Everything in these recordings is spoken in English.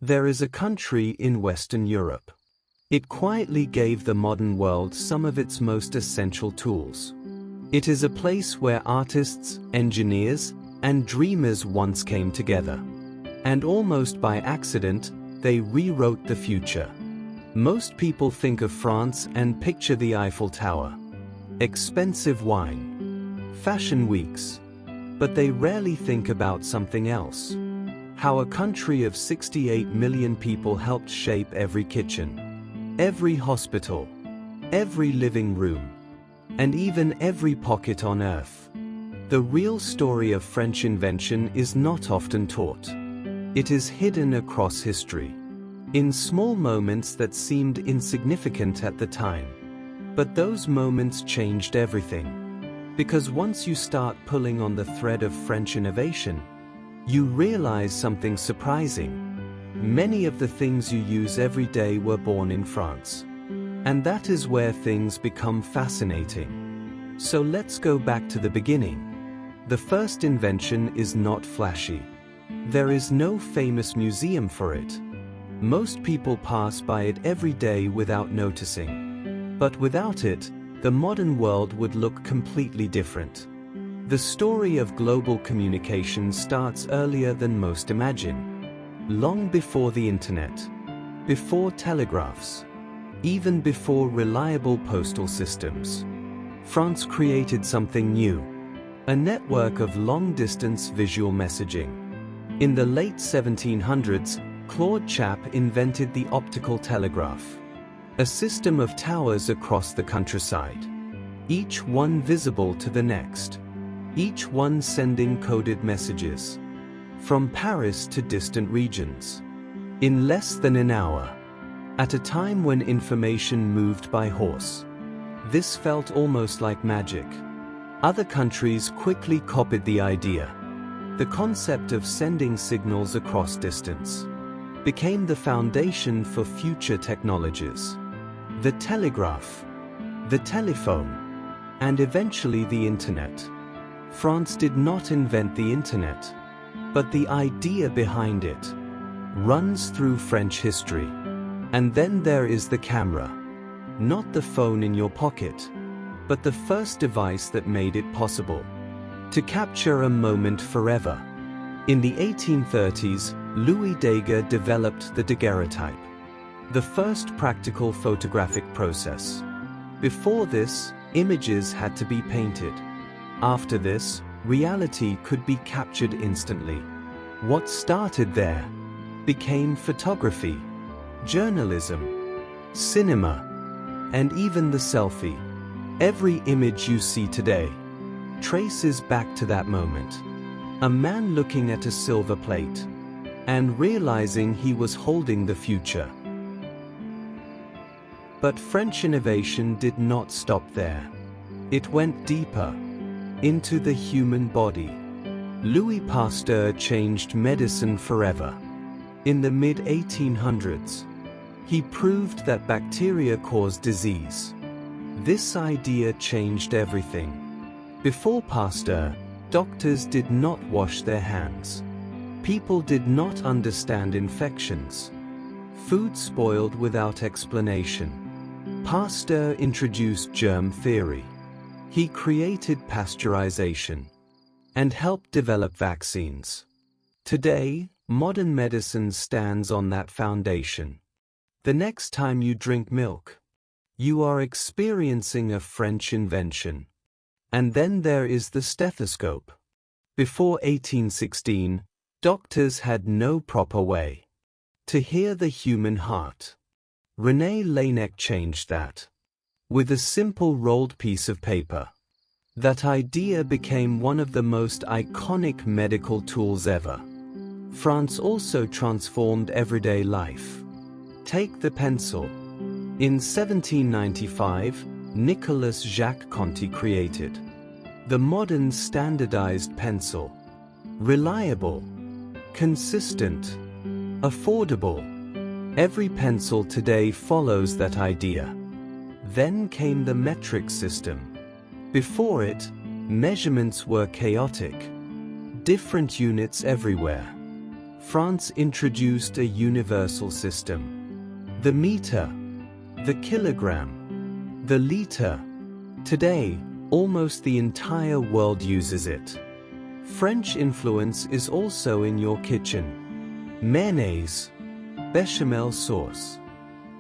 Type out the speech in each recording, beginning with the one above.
There is a country in Western Europe. It quietly gave the modern world some of its most essential tools. It is a place where artists, engineers, and dreamers once came together. And almost by accident, they rewrote the future. Most people think of France and picture the Eiffel Tower, expensive wine, fashion weeks. But they rarely think about something else. How a country of 68 million people helped shape every kitchen, every hospital, every living room, and even every pocket on Earth. The real story of French invention is not often taught. It is hidden across history, in small moments that seemed insignificant at the time. But those moments changed everything. Because once you start pulling on the thread of French innovation, you realize something surprising. Many of the things you use every day were born in France. And that is where things become fascinating. So let's go back to the beginning. The first invention is not flashy. There is no famous museum for it. Most people pass by it every day without noticing. But without it, the modern world would look completely different. The story of global communication starts earlier than most imagine. Long before the internet, before telegraphs, even before reliable postal systems, France created something new, a network of long-distance visual messaging. In the late 1700s, Claude Chappe invented the optical telegraph, a system of towers across the countryside, each one visible to the next, each one sending coded messages from Paris to distant regions in less than an hour. At a time when information moved by horse, this felt almost like magic. Other countries quickly copied the idea. The concept of sending signals across distance became the foundation for future technologies. The telegraph, the telephone, and eventually the internet. France did not invent the internet, but the idea behind it runs through French history. And then there is the camera. Not the phone in your pocket, but the first device that made it possible to capture a moment forever. In the 1830s, Louis Pasteur developed the daguerreotype, the first practical photographic process. Before this, images had to be painted. After this, reality could be captured instantly. What started there became photography, journalism, cinema, and even the selfie. Every image you see today traces back to that moment. A man looking at a silver plate and realizing he was holding the future. But French innovation did not stop there. It went deeper, into the human body. Louis Pasteur changed medicine forever. In the mid-1800s, he proved that bacteria cause disease. This idea changed everything. Before Pasteur, doctors did not wash their hands. People did not understand infections. Food spoiled without explanation. Pasteur introduced germ theory. He created pasteurization and helped develop vaccines. Today, modern medicine stands on that foundation. The next time you drink milk, you are experiencing a French invention. And then there is the stethoscope. Before 1816, doctors had no proper way to hear the human heart. René Laennec changed that. With a simple rolled piece of paper. That idea became one of the most iconic medical tools ever. France also transformed everyday life. Take the pencil. In 1795, Nicolas Jacques Conti created the modern standardized pencil. Reliable, consistent, affordable. Every pencil today follows that idea. Then came the metric system. Before it, measurements were chaotic. Different units everywhere. France introduced a universal system. The meter, the kilogram, the liter. Today, almost the entire world uses it. French influence is also in your kitchen. Mayonnaise, bechamel sauce,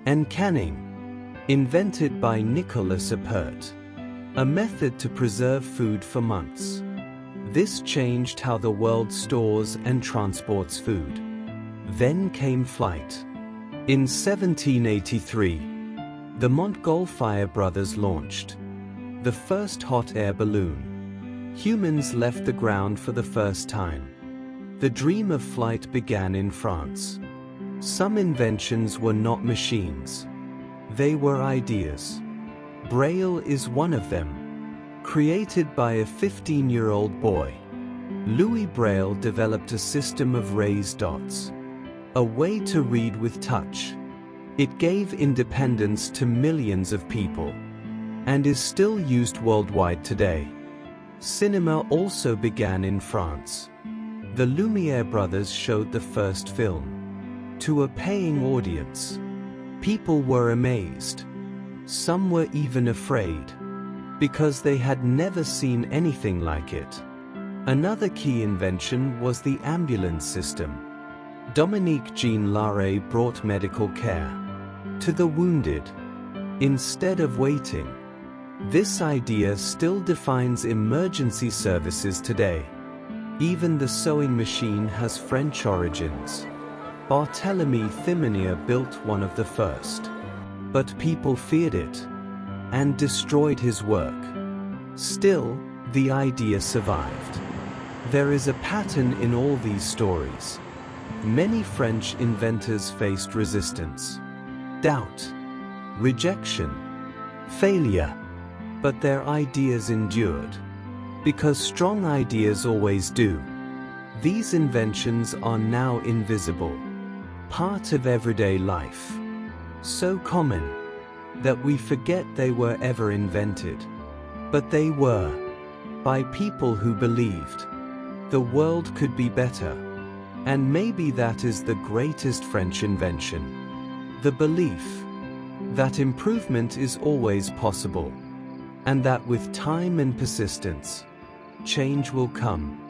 and canning, invented by Nicolas Appert, a method to preserve food for months. This changed how the world stores and transports food. Then came flight. In 1783, the Montgolfier brothers launched the first hot air balloon. Humans left the ground for the first time. The dream of flight began in France. Some inventions were not machines. They were ideas. Braille is one of them. Created by a 15-year-old boy, Louis Braille developed a system of raised dots, a way to read with touch. It gave independence to millions of people, and is still used worldwide today. Cinema also began in France. The Lumière brothers showed the first film to a paying audience. People were amazed. Some were even afraid, because they had never seen anything like it. Another key invention was the ambulance system. Dominique Jean Larrey brought medical care to the wounded instead of waiting. This idea still defines emergency services today. Even the sewing machine has French origins. Barthélemy Thimonier built one of the first, but people feared it and destroyed his work. Still, the idea survived. There is a pattern in all these stories. Many French inventors faced resistance, doubt, rejection, failure, but their ideas endured. Because strong ideas always do. These inventions are now invisible, part of everyday life. So common that we forget they were ever invented. But they were, by people who believed the world could be better. And maybe that is the greatest French invention. The belief that improvement is always possible, and that with time and persistence, change will come.